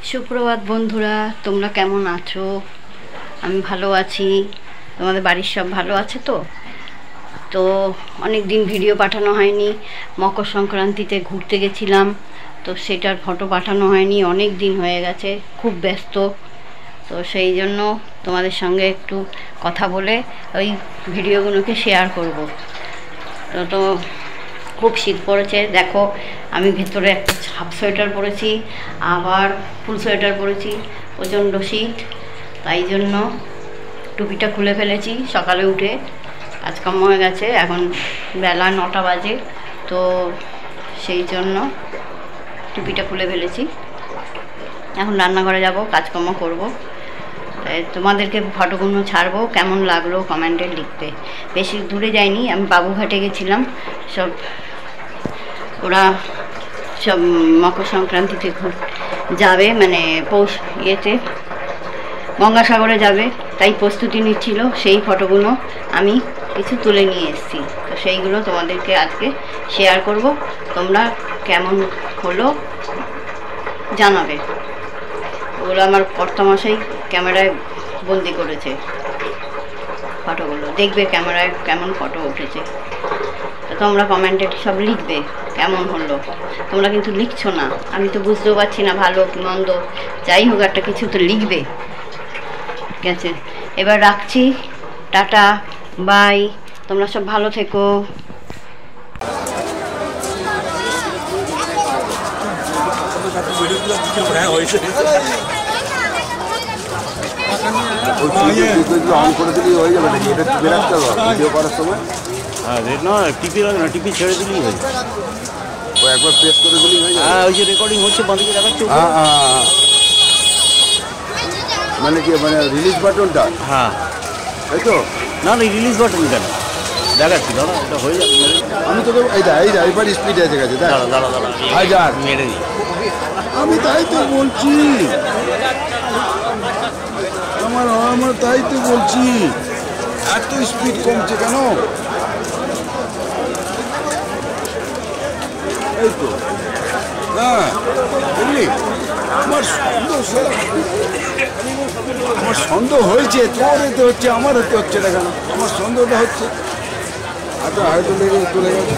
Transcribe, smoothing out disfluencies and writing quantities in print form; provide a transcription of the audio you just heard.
সুপ্রভাত বন্ধুরা, তোমরা কেমন আছো? আমি ভালো আছি। তোমাদের বাড়ির সব ভালো আছে তো? তো অনেক দিন ভিডিও পাঠানো হয়নি। মকর সংক্রান্তিতে ঘুরতে গেছিলাম, তো সেটার ফটো পাঠানো হয়নি। অনেক দিন হয়ে গেছে, খুব ব্যস্ত। তো সেই জন্য তোমাদের সঙ্গে একটু কথা বলে ওই ভিডিওগুলোকে শেয়ার করব। তো খুব শীত পড়েছে, দেখো আমি ভেতরে একটা হাফ সোয়েটার পরেছি, আবার ফুল সোয়েটার পরেছি। প্রচণ্ড শীত, তাই জন্য টুপিটা খুলে ফেলেছি। সকালে উঠে কাজকর্ম হয়ে গেছে, এখন বেলা 9টা বাজে, তো সেই জন্য টুপিটা খুলে ফেলেছি। এখন রান্নাঘরে যাব, কাজকর্ম করব। তোমাদেরকে ফটোগুলো ছাড়বো, কেমন লাগলো কমেন্টে লিখবে। বেশি দূরে যাইনি, আমি বাবুঘাটে গেছিলাম। সব ওরা সব মকর সংক্রান্তিতে যাবে, মানে পৌষ ইয়েতে গঙ্গাসাগরে যাবে, তাই প্রস্তুতি নিচ্ছিল। সেই ফটোগুলো আমি কিছু তুলে নিয়ে এসেছি, তো সেইগুলো তোমাদেরকে আজকে শেয়ার করব। তোমরা কেমন হলো জানাবে। ওগুলো আমার কর্তামশাই ক্যামেরায় বন্দি করেছে ফটোগুলো, দেখবে ক্যামেরায় কেমন ফটো উঠেছে। তো তোমরা কমেন্টে সব লিখবে কেমন হলো। তোমরা কিন্তু লিখছো না, আমি তো বুঝতেও পারছি না ভালো কি মন্দ। যাই হোক, একটা কিছু তো লিখবে, ঠিক আছে? এবার রাখছি, টাটা, বাই। তোমরা সব ভালো থেকো। টিপি ছেড়ে দিলেই হয়, একবার প্রেস করে দিলেই হয়। হ্যাঁ, ওই যে রেকর্ডিং হচ্ছে বাঁদিকে দেখাচ্ছে। মানে কি, মানে রিলিজ বাটনটা? হ্যাঁ, তাই তো। না রিলিজ বাটন কেন দেখাচ্ছি, দাঁড়া, এটা হয়ে যাবে। আমি তোকে এইবার স্পিড এসে গেছে, দাঁড়া দাঁড়া দাঁড়া, হাজার মেরে দিই। আমি তাই তো বলছি, আমার তাই তো বলছি, এত স্পিড কমছে কেন? এই তো, হ্যাঁ বুঝলি, আমার সন্দেহ হয়েছে, তোর এতে হচ্ছে, আমার হতে হচ্ছে না কেন? আমার সন্দেহটা হচ্ছে, আচ্ছা হয়তো লেগে চলে গেছে।